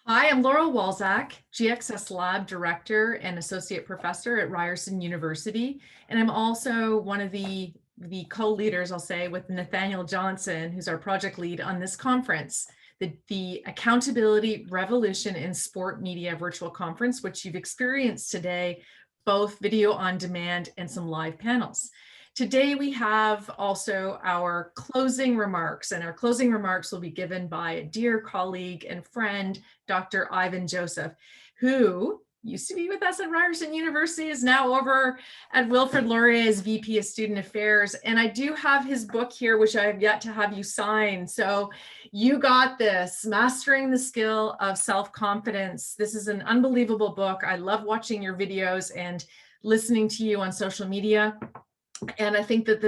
Hi, I'm Laurel Walzak, GXS Lab Director and Associate Professor at Ryerson University. And I'm also one of the co-leaders, I'll say, with Nathaniel Johnson, who's our project lead on this conference, the Accountability Revolution in Sport Media Virtual Conference, which you've experienced today, both video on demand and some live panels. Today, we have also our closing remarks, and our closing remarks will be given by a dear colleague and friend, Dr. Ivan Joseph, who used to be with us at Ryerson University, is now over at Wilfrid Laurier as VP of Student Affairs. And I do have his book here, which I have yet to have you sign. So you got this, Mastering the Skill of Self-Confidence. This is an unbelievable book. I love watching your videos and listening to you on social media. And I think that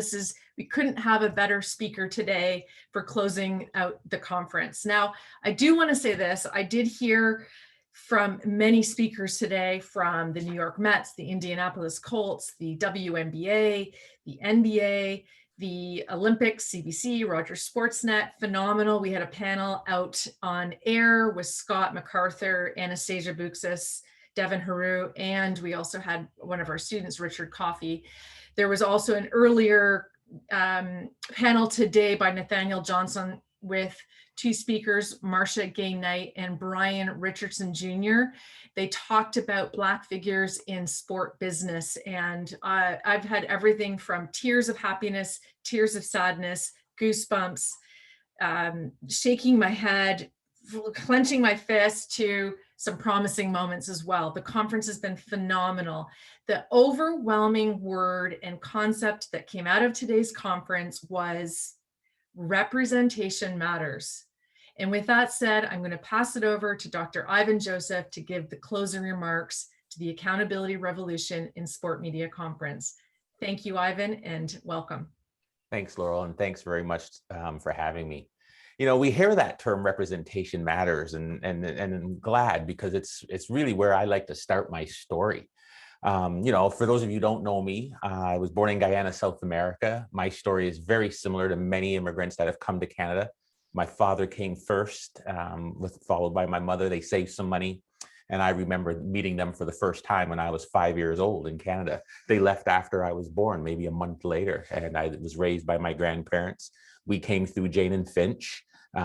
we couldn't have a better speaker today for closing out the conference. Now, I do want to say this. I did hear from many speakers today from the New York Mets, the Indianapolis Colts, the WNBA, the NBA, the Olympics, CBC, Rogers Sportsnet, phenomenal. We had a panel out on air with Scott MacArthur, Anastasia Buxis, Devin Haru, and we also had one of our students, Richard Coffey. There was also an earlier panel today by Nathaniel Johnson with two speakers, Marcia Gay Knight and Brian Richardson Jr. They talked about Black figures in sport business. And I've had everything from tears of happiness, tears of sadness, goosebumps, shaking my head, clenching my fist, to some promising moments as well. The conference has been phenomenal. The overwhelming word and concept that came out of today's conference was representation matters. And with that said, I'm going to pass it over to Dr. Ivan Joseph to give the closing remarks to the Accountability Revolution in Sport Media Conference. Thank you, Ivan, and welcome. Thanks, Laurel, and thanks very much for having me. You know, we hear that term representation matters, and I'm glad, because it's really where I like to start my story. You know, for those of you who don't know me, I was born in Guyana, South America. My story is very similar to many immigrants that have come to Canada. My father came first, followed by my mother. They saved some money. And I remember meeting them for the first time when I was 5 years old in Canada. They left after I was born, maybe a month later, and I was raised by my grandparents. We came through Jane and Finch,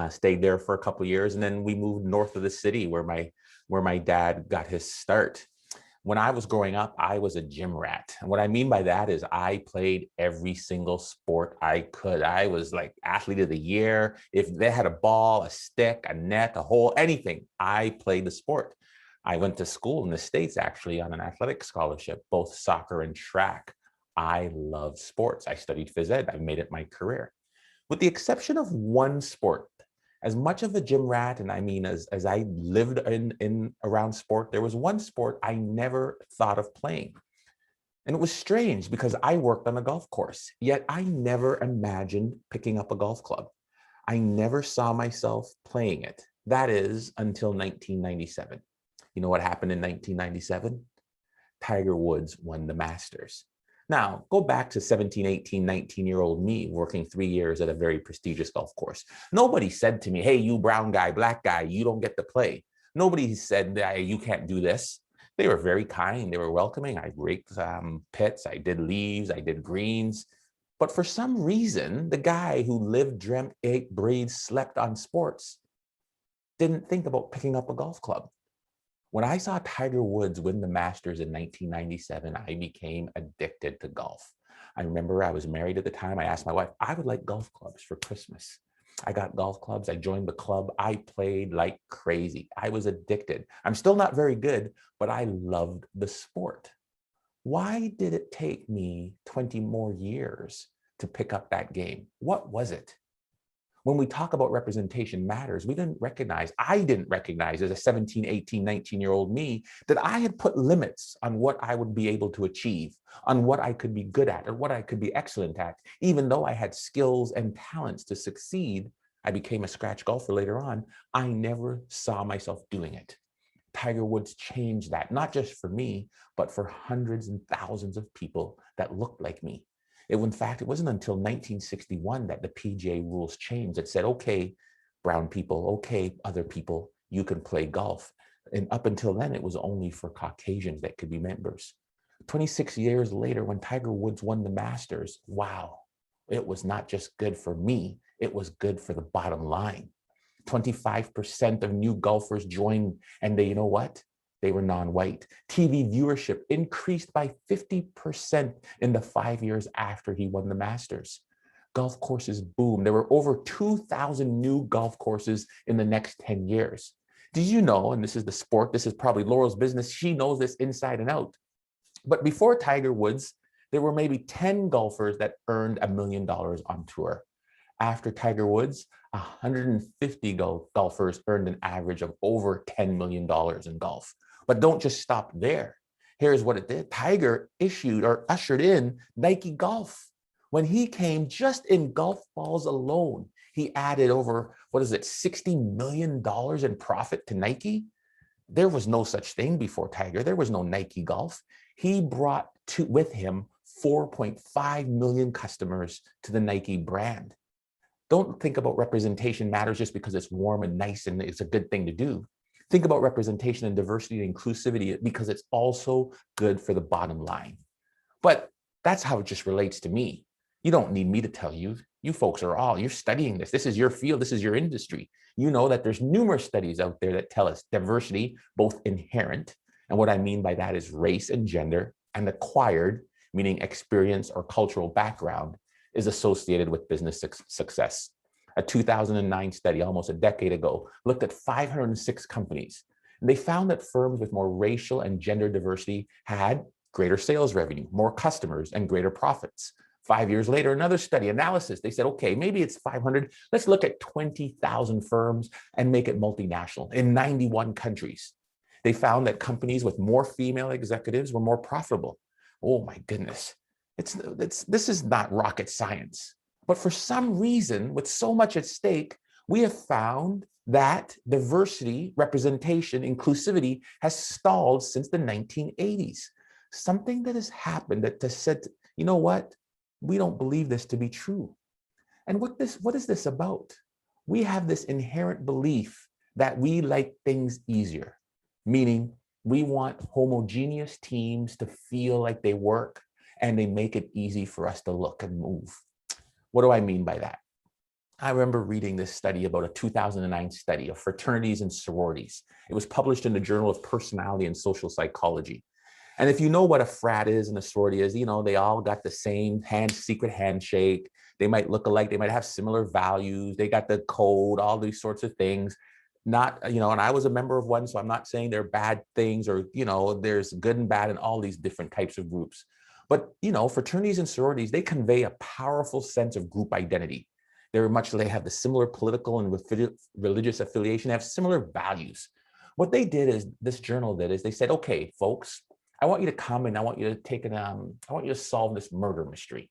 stayed there for a couple of years, and then we moved north of the city where my dad got his start. When I was growing up, I was a gym rat. And what I mean by that is I played every single sport I could. I was like athlete of the year. If they had a ball, a stick, a net, a hole, anything, I played the sport. I went to school in the States, actually, on an athletic scholarship, both soccer and track. I love sports. I studied phys ed. I made it my career. With the exception of one sport, as much of a gym rat, and I mean, as I lived in around sport, there was one sport I never thought of playing. And it was strange because I worked on a golf course, yet I never imagined picking up a golf club. I never saw myself playing it. That is until 1997. You know what happened in 1997? Tiger Woods won the Masters. Now, go back to 17, 18, 19-year-old me working 3 years at a very prestigious golf course. Nobody said to me, hey, you brown guy, black guy, you don't get to play. Nobody said, you can't do this. They were very kind. They were welcoming. I raked pits. I did leaves. I did greens. But for some reason, the guy who lived, dreamt, ate, breathed, slept on sports didn't think about picking up a golf club. When I saw Tiger Woods win the Masters in 1997, I became addicted to golf. I remember I was married at the time. I asked my wife, I would like golf clubs for Christmas. I got golf clubs. I joined the club. I played like crazy. I was addicted. I'm still not very good, but I loved the sport. Why did it take me 20 more years to pick up that game? What was it? When we talk about representation matters, I didn't recognize as a 17, 18, 19-year-old me that I had put limits on what I would be able to achieve, on what I could be good at, or what I could be excellent at. Even though I had skills and talents to succeed, I became a scratch golfer later on. I never saw myself doing it. Tiger Woods changed that, not just for me, but for hundreds and thousands of people that looked like me. In fact, it wasn't until 1961 that the PGA rules changed. It said, okay, brown people, okay, other people, you can play golf. And up until then, it was only for Caucasians that could be members. 26 years later, when Tiger Woods won the Masters, wow, it was not just good for me, it was good for the bottom line. 25% of new golfers joined, and you know what? They were non-white. TV viewership increased by 50% in the 5 years after he won the Masters. Golf courses boomed. There were over 2,000 new golf courses in the next 10 years. Did you know, and this is the sport, this is probably Laurel's business, she knows this inside and out. But before Tiger Woods, there were maybe 10 golfers that earned $1 million on tour. After Tiger Woods, 150 golfers earned an average of over $10 million in golf. But don't just stop there. Here's what it did. Tiger issued or ushered in Nike Golf. When he came, just in golf balls alone, he added over, $60 million in profit to Nike? There was no such thing before Tiger. There was no Nike Golf. He brought with him 4.5 million customers to the Nike brand. Don't think about representation matters just because it's warm and nice and it's a good thing to do. Think about representation and diversity and inclusivity because it's also good for the bottom line. But that's how it just relates to me. You don't need me to tell you. You folks you're studying this. This is your field. This is your industry. You know that there's numerous studies out there that tell us diversity, both inherent, and what I mean by that is race and gender, and acquired, meaning experience or cultural background, is associated with business success. A 2009 study, almost a decade ago, looked at 506 companies. And they found that firms with more racial and gender diversity had greater sales revenue, more customers, and greater profits. 5 years later, another study analysis, they said, okay, maybe it's 500. Let's look at 20,000 firms and make it multinational in 91 countries. They found that companies with more female executives were more profitable. Oh my goodness. This is not rocket science. But for some reason, with so much at stake, we have found that diversity, representation, inclusivity has stalled since the 1980s. Something that has happened that has said, you know what? We don't believe this to be true. And what is this about? We have this inherent belief that we like things easier, meaning we want homogeneous teams to feel like they work and they make it easy for us to look and move. What do I mean by that? I remember reading this study about a 2009 study of fraternities and sororities. It was published in the Journal of Personality and Social Psychology. And if you know what a frat is and a sorority is, you know, they all got the same secret handshake. They might look alike. They might have similar values. They got the code, all these sorts of things. Not, and I was a member of one, so I'm not saying they're bad things or, there's good and bad in all these different types of groups. But, fraternities and sororities, they convey a powerful sense of group identity. They have the similar political and religious affiliation, they have similar values. What they did is, this journal did, is they said, okay, folks, I want you to come and I want you to solve this murder mystery.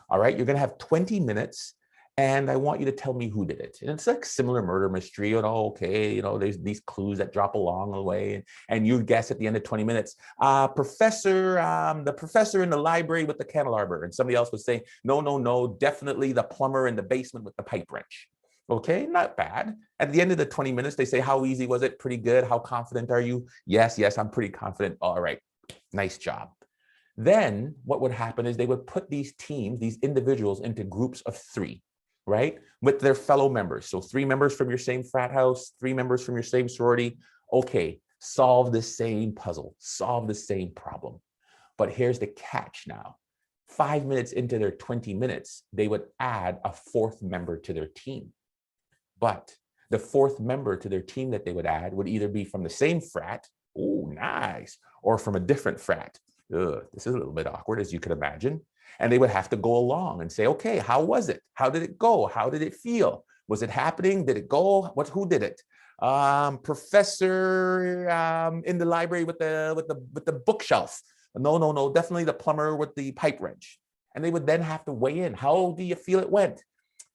All right, you're gonna have 20 minutes and I want you to tell me who did it. And it's like similar murder mystery, there's these clues that drop along the way and you guess at the end of 20 minutes, the professor in the library with the candelabra, and somebody else would say, no, definitely the plumber in the basement with the pipe wrench. Okay, not bad. At the end of the 20 minutes, they say, how easy was it? Pretty good. How confident are you? Yes, I'm pretty confident. All right, nice job. Then what would happen is they would put these teams, these individuals, into groups of 3, right? With their fellow members. So 3 members from your same frat house, 3 members from your same sorority. Okay, solve the same puzzle, solve the same problem. But here's the catch now. 5 minutes into their 20 minutes, they would add a 4th member to their team. But the 4th member to their team that they would add would either be from the same frat, oh, nice, or from a different frat. Ugh, this is a little bit awkward, as you could imagine. And they would have to go along and say, okay, how was it? How did it go? How did it feel? Was it happening? Did it go? Who did it? Professor in the library with the bookshelf. No, definitely the plumber with the pipe wrench. And they would then have to weigh in. How do you feel it went?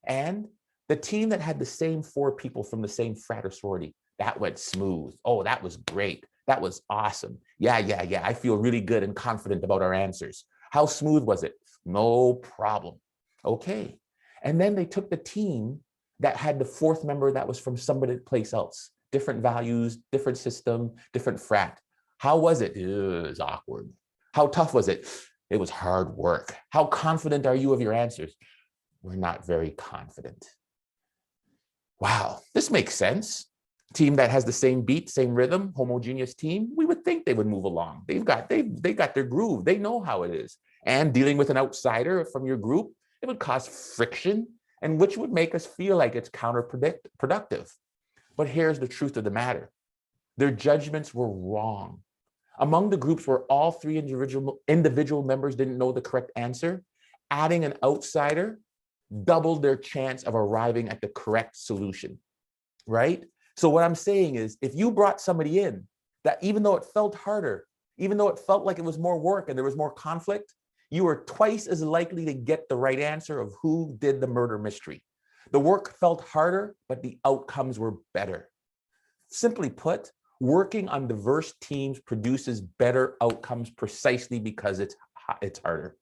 And the team that had the same 4 people from the same frat or sorority, that went smooth. Oh, that was great. That was awesome. Yeah. I feel really good and confident about our answers. How smooth was it? No problem. Okay. And then they took the team that had the 4th member that was from somebody place else. different values, different system, different frat. How was it? It was awkward. How tough was it? It was hard work. How confident are you of your answers? We're not very confident. Wow, this makes sense. Team that has the same beat, same rhythm, homogeneous team, we would think they would move along. They got their groove. They know how it is. And dealing with an outsider from your group, it would cause friction, and which would make us feel like it's counterproductive. But here's the truth of the matter. Their judgments were wrong. Among the groups where all three individual members didn't know the correct answer, adding an outsider doubled their chance of arriving at the correct solution, right? So what I'm saying is, if you brought somebody in that, even though it felt harder, even though it felt like it was more work and there was more conflict, you were twice as likely to get the right answer of who did the murder mystery. The work felt harder, but the outcomes were better. Simply put, working on diverse teams produces better outcomes precisely because it's harder.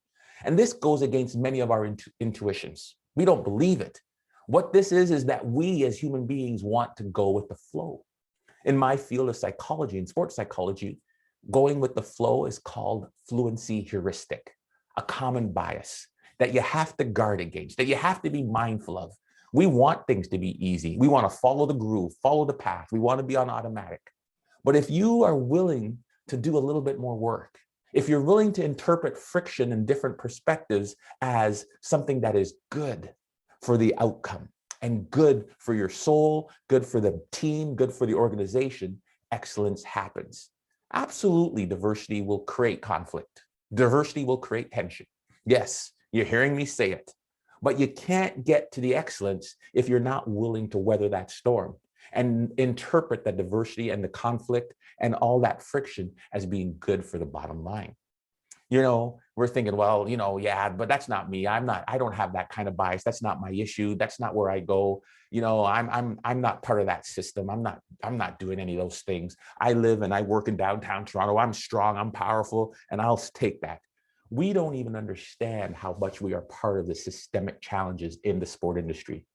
And this goes against many of our intuitions. We don't believe it. What this is that we as human beings want to go with the flow. In my field of psychology and sports psychology, going with the flow is called fluency heuristic, a common bias that you have to guard against, that you have to be mindful of. We want things to be easy. We want to follow the groove, follow the path. We want to be on automatic. But if you are willing to do a little bit more work, if you're willing to interpret friction and different perspectives as something that is good for the outcome and good for your soul, good for the team, good for the organization, excellence happens. Absolutely, diversity will create conflict. Diversity will create tension. Yes, you're hearing me say it, but you can't get to the excellence if you're not willing to weather that storm and interpret the diversity and the conflict and all that friction as being good for the bottom line. You know, we're thinking, well, you know, yeah, but that's not me. I don't have that kind of bias. That's not my issue. That's not where I go. You know, I'm not part of that system. I'm not doing any of those things. I live and I work in downtown Toronto. I'm strong, I'm powerful, and I'll take that. We don't even understand how much we are part of the systemic challenges in the sport industry.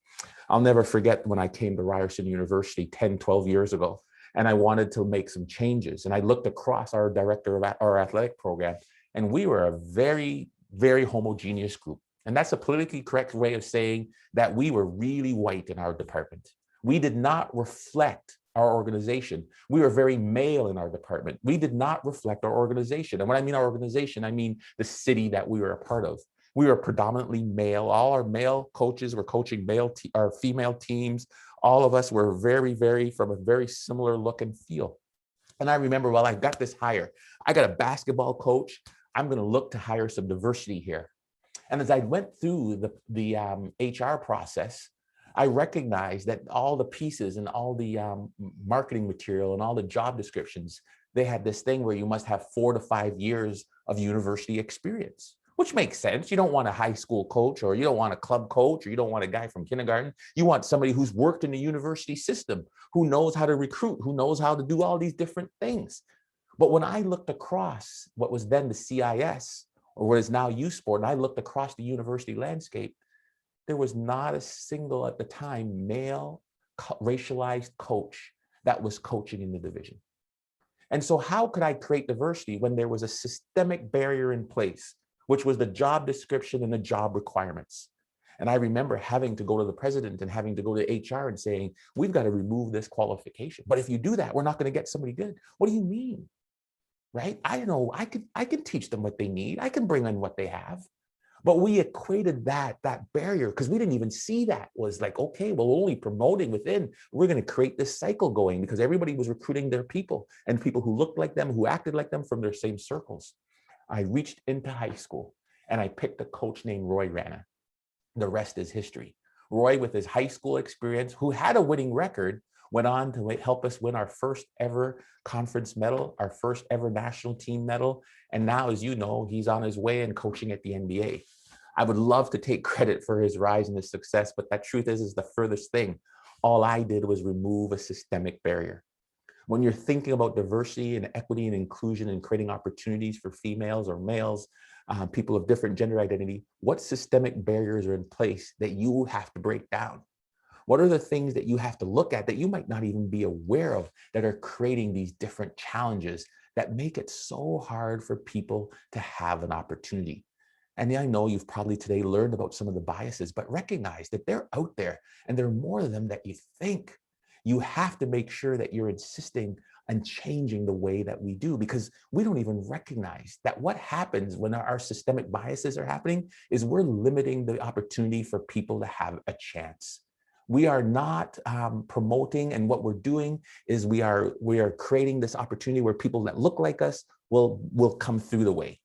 I'll never forget when I came to Ryerson University 10, 12 years ago, and I wanted to make some changes. And I looked across our director of our athletic program, and we were a very, very homogeneous group. And that's a politically correct way of saying that we were really white in our department. We did not reflect our organization. We were very male in our department. We did not reflect our organization. And when I mean our organization, I mean the city that we were a part of. We were predominantly male. All our male coaches were coaching our female teams. All of us were very, very from a very similar look and feel. And I remember, well, I got this hire. I got a basketball coach. I'm going to look to hire some diversity here. And as I went through the HR process, I recognized that all the pieces and all the marketing material and all the job descriptions, they had this thing where you must have 4 to 5 years of university experience, which makes sense. You don't want a high school coach, or you don't want a club coach, or you don't want a guy from kindergarten. You want somebody who's worked in the university system, who knows how to recruit, who knows how to do all these different things. But when I looked across what was then the CIS, or what is now U Sport, and I looked across the university landscape, there was not a single, at the time, male racialized coach that was coaching in the division. And so how could I create diversity when there was a systemic barrier in place, which was the job description and the job requirements? And I remember having to go to the president and having to go to HR and saying, we've got to remove this qualification. But if you do that, we're not going to get somebody good. What do you mean? Right? I know I can teach them what they need. I can bring in what they have. But we equated that barrier, because we didn't even see that was like, okay, well, only promoting within, we're going to create this cycle going, because everybody was recruiting their people and people who looked like them, who acted like them from their same circles. I reached into high school and I picked a coach named Roy Rana. The rest is history. Roy, with his high school experience, who had a winning record, went on to help us win our first ever conference medal, our first ever national team medal. And now, as you know, he's on his way and coaching at the NBA. I would love to take credit for his rise and his success, but that truth is the furthest thing. All I did was remove a systemic barrier. When you're thinking about diversity and equity and inclusion and creating opportunities for females or males, people of different gender identity, what systemic barriers are in place that you have to break down? What are the things that you have to look at that you might not even be aware of that are creating these different challenges that make it so hard for people to have an opportunity? And I know you've probably today learned about some of the biases, but recognize that they're out there and there are more of them that you think. You have to make sure that you're insisting on changing the way that we do, because we don't even recognize that what happens when our systemic biases are happening is we're limiting the opportunity for people to have a chance. We are not promoting, and what we're doing is we are creating this opportunity where people that look like us will come through the way.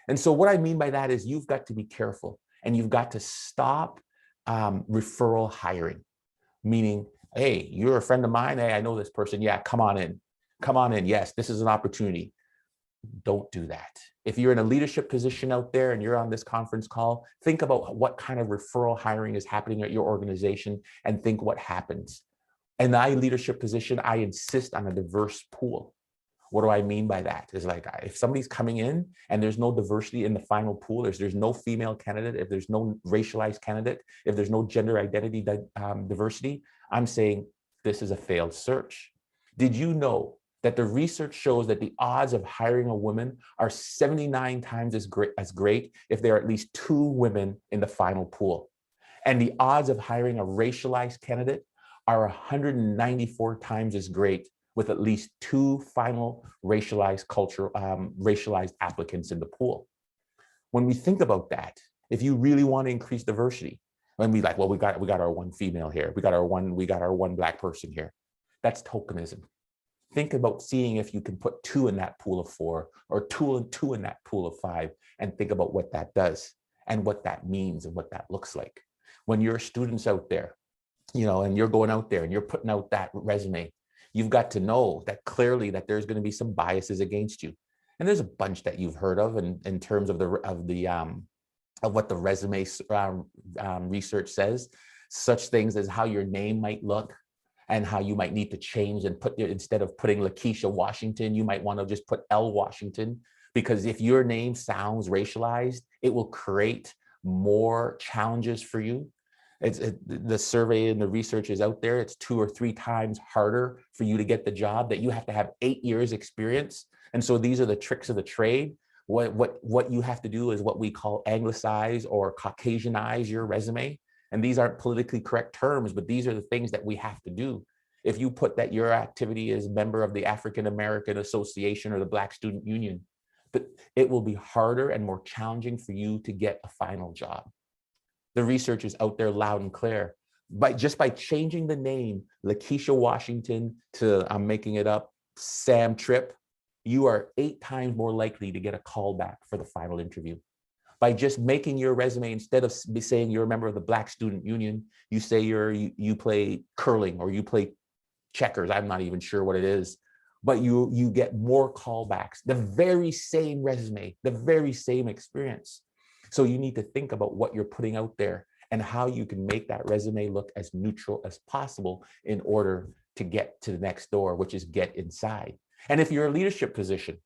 And so what I mean by that is you've got to be careful and you've got to stop referral hiring, meaning, hey, you're a friend of mine. Hey, I know this person. Yeah, come on in. Come on in. Yes, this is an opportunity. Don't do that. If you're in a leadership position out there and you're on this conference call, think about what kind of referral hiring is happening at your organization and think what happens. In my leadership position, I insist on a diverse pool. What do I mean by that? Is like, if somebody's coming in and there's no diversity in the final pool, there's no female candidate, if there's no racialized candidate, if there's no gender identity diversity, I'm saying this is a failed search. Did you know that the research shows that the odds of hiring a woman are 79 times as great if there are at least 2 women in the final pool? And the odds of hiring a racialized candidate are 194 times as great with at least 2 final racialized racialized applicants in the pool. When we think about that, if you really want to increase diversity, when we like, well, we got our 1 female here, we got our one Black person here, that's tokenism. Think about seeing if you can put 2 in that pool of 4 or 2 and 2 in that pool of 5, and think about what that does and what that means and what that looks like. When you're students out there, and you're going out there and you're putting out that resume, you've got to know that clearly that there's going to be some biases against you. And there's a bunch that you've heard of in terms of what the resume research says, such things as how your name might look and how you might need to change and instead of putting Lakeisha Washington, you might want to just put L Washington, because if your name sounds racialized, it will create more challenges for you. The survey and the research is out there. It's 2 or 3 times harder for you to get the job, that you have to have 8 years experience. And so these are the tricks of the trade. What you have to do is what we call anglicize or Caucasianize your resume. And these aren't politically correct terms, but these are the things that we have to do. If you put that your activity is member of the African American Association or the Black Student Union, but it will be harder and more challenging for you to get a final job. The research is out there loud and clear. Just by changing the name Lakeisha Washington to, I'm making it up, Sam Tripp, you are 8 times more likely to get a call back for the final interview. By just making your resume, instead of saying you're a member of the Black Student Union, you say you play curling or you play checkers. I'm not even sure what it is, but you get more callbacks. The very same resume, the very same experience. So you need to think about what you're putting out there and how you can make that resume look as neutral as possible in order to get to the next door, which is get inside. And if you're a leadership position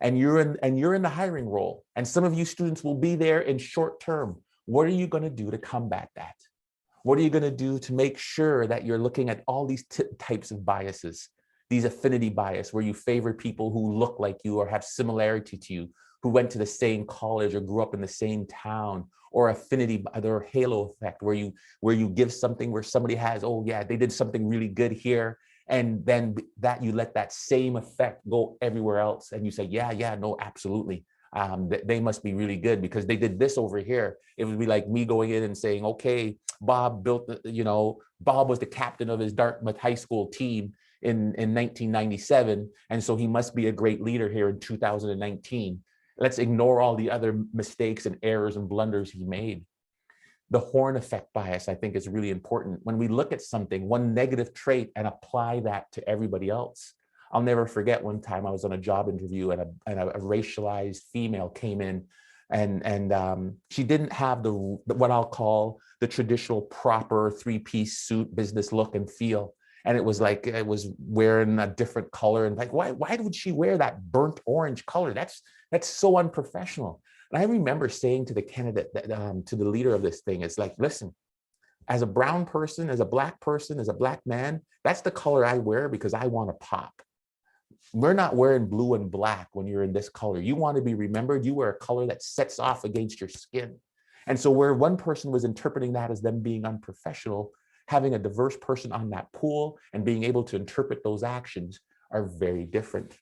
and you're in the hiring role, and some of you students will be there in short term, what are you going to do to combat that? What are you going to do to make sure that you're looking at all these types of biases, these affinity bias, where you favor people who look like you or have similarity to you, who went to the same college or grew up in the same town, or affinity or halo effect, where you give something where somebody has, oh yeah, they did something really good here, and then that you let that same effect go everywhere else, and you say, yeah, no, absolutely, they must be really good because they did this over here. It would be like me going in and saying, okay, Bob Bob was the captain of his Dartmouth High School team in 1997, and so he must be a great leader here in 2019. Let's ignore all the other mistakes and errors and blunders he made. The horn effect bias, I think, is really important. When we look at something, one negative trait, and apply that to everybody else. I'll never forget one time I was on a job interview and a racialized female came in, and she didn't have what I'll call the traditional proper 3-piece suit business look and feel. And it was like, it was wearing a different color, and like, why would she wear that burnt orange color? That's so unprofessional. And I remember saying to the candidate, to the leader of this thing, it's like, listen, As a brown person, as a black person, as a black man, that's the color I wear because I want to pop. We're not wearing blue and black when you're in this color. You want to be remembered. You wear a color that sets off against your skin. And so where one person was interpreting that as them being unprofessional, having a diverse person on that pool and being able to interpret those actions are very different.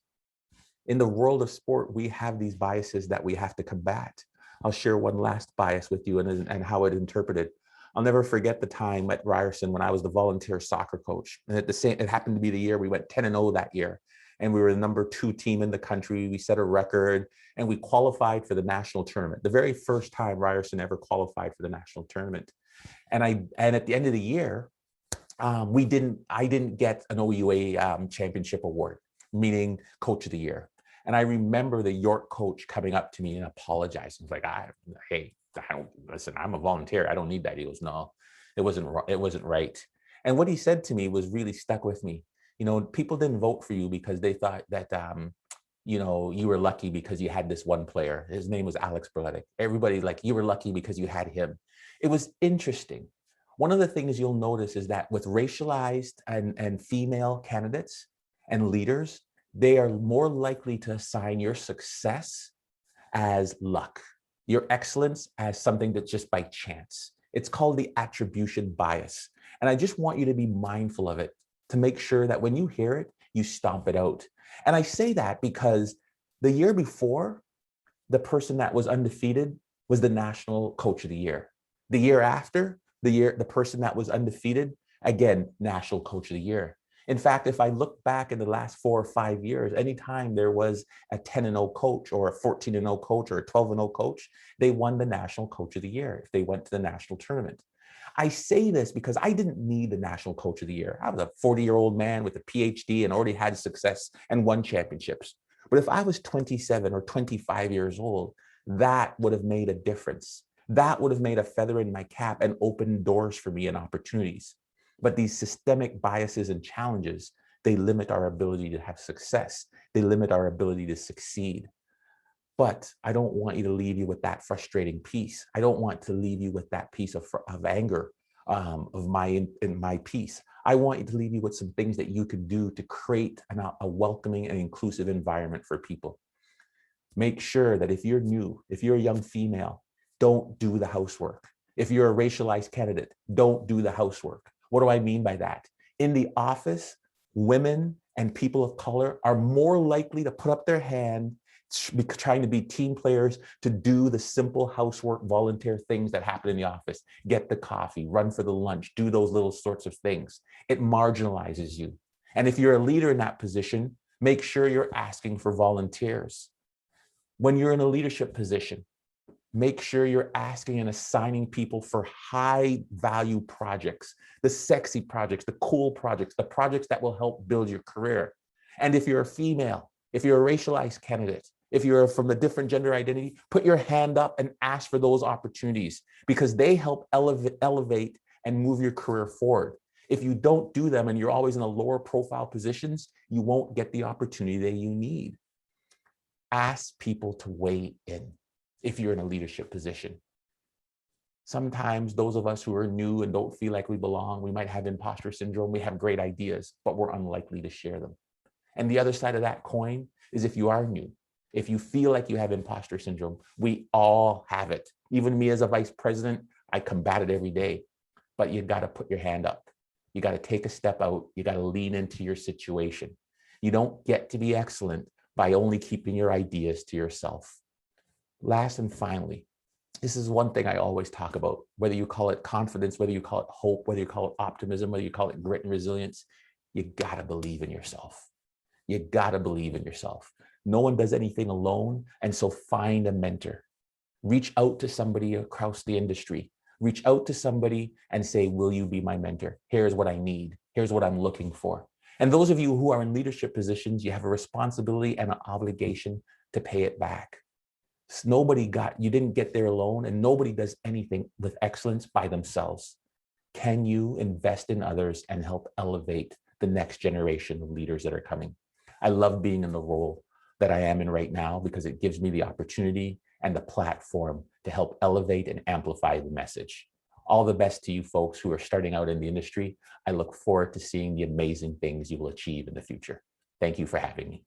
In the world of sport, we have these biases that we have to combat. I'll share one last bias with you and how it interpreted. I'll never forget the time at Ryerson when I was the volunteer soccer coach. And it happened to be the year we went 10-0 that year. And we were the #2 team in the country. We set a record and we qualified for the national tournament. The very first time Ryerson ever qualified for the national tournament. And at the end of the year, I didn't get an OUA championship award, meaning coach of the year. And I remember the York coach coming up to me and apologizing. He was like, hey, listen, I'm a volunteer. I don't need that. He goes, no, it wasn't right. And what he said to me was really stuck with me. People didn't vote for you because they thought that, you were lucky because you had this one player. His name was Alex Berletic. Everybody you were lucky because you had him. It was interesting. One of the things you'll notice is that with racialized and female candidates and leaders, they are more likely to assign your success as luck, your excellence as something that's just by chance. It's called the attribution bias. And I just want you to be mindful of it to make sure that when you hear it, you stomp it out. And I say that because the year before, the person that was undefeated was the national coach of the year. The year after, the person that was undefeated, again, national coach of the year. In fact, if I look back in the last 4 or 5 years, anytime there was a 10-0 coach or a 14-0 coach or a 12-0 coach, they won the national coach of the year if they went to the national tournament. I say this because I didn't need the national coach of the year. I was a 40-year-old man with a PhD and already had success and won championships. But if I was 27 or 25 years old, that would have made a difference. That would have made a feather in my cap and opened doors for me and opportunities. But these systemic biases and challenges, they limit our ability to have success. They limit our ability to succeed. But I don't want you to leave you with that frustrating piece. I don't want to leave you with that piece of anger of my piece. I want you to leave you with some things that you can do to create a welcoming and inclusive environment for people. Make sure that if you're new, if you're a young female, don't do the housework. If you're a racialized candidate, don't do the housework. What do I mean by that? In the office, women and people of color are more likely to put up their hand, trying to be team players, to do the simple housework, volunteer things that happen in the office. Get the coffee, run for the lunch, do those little sorts of things. It marginalizes you. And if you're a leader in that position, make sure you're asking for volunteers. When you're in a leadership position, make sure you're asking and assigning people for high value projects, the sexy projects, the cool projects, the projects that will help build your career. And if you're a female, if you're a racialized candidate, if you're from a different gender identity, put your hand up and ask for those opportunities because they help elevate and move your career forward. If you don't do them and you're always in the lower profile positions, you won't get the opportunity that you need. Ask people to weigh in if you're in a leadership position. Sometimes those of us who are new and don't feel like we belong, we might have imposter syndrome, we have great ideas, but we're unlikely to share them. And the other side of that coin is if you are new, if you feel like you have imposter syndrome, we all have it. Even me as a vice president, I combat it every day, but you got to put your hand up. You got to take a step out. You got to lean into your situation. You don't get to be excellent by only keeping your ideas to yourself. Last and finally, this is one thing I always talk about, whether you call it confidence, whether you call it hope, whether you call it optimism, whether you call it grit and resilience, you got to believe in yourself. You got to believe in yourself. No one does anything alone. And so find a mentor. Reach out to somebody across the industry. Reach out to somebody and say, will you be my mentor? Here's what I need. Here's what I'm looking for. And those of you who are in leadership positions, you have a responsibility and an obligation to pay it back. You didn't get there alone, and nobody does anything with excellence by themselves. Can you invest in others and help elevate the next generation of leaders that are coming? I love being in the role that I am in right now because it gives me the opportunity and the platform to help elevate and amplify the message. All the best to you folks who are starting out in the industry. I look forward to seeing the amazing things you will achieve in the future. Thank you for having me.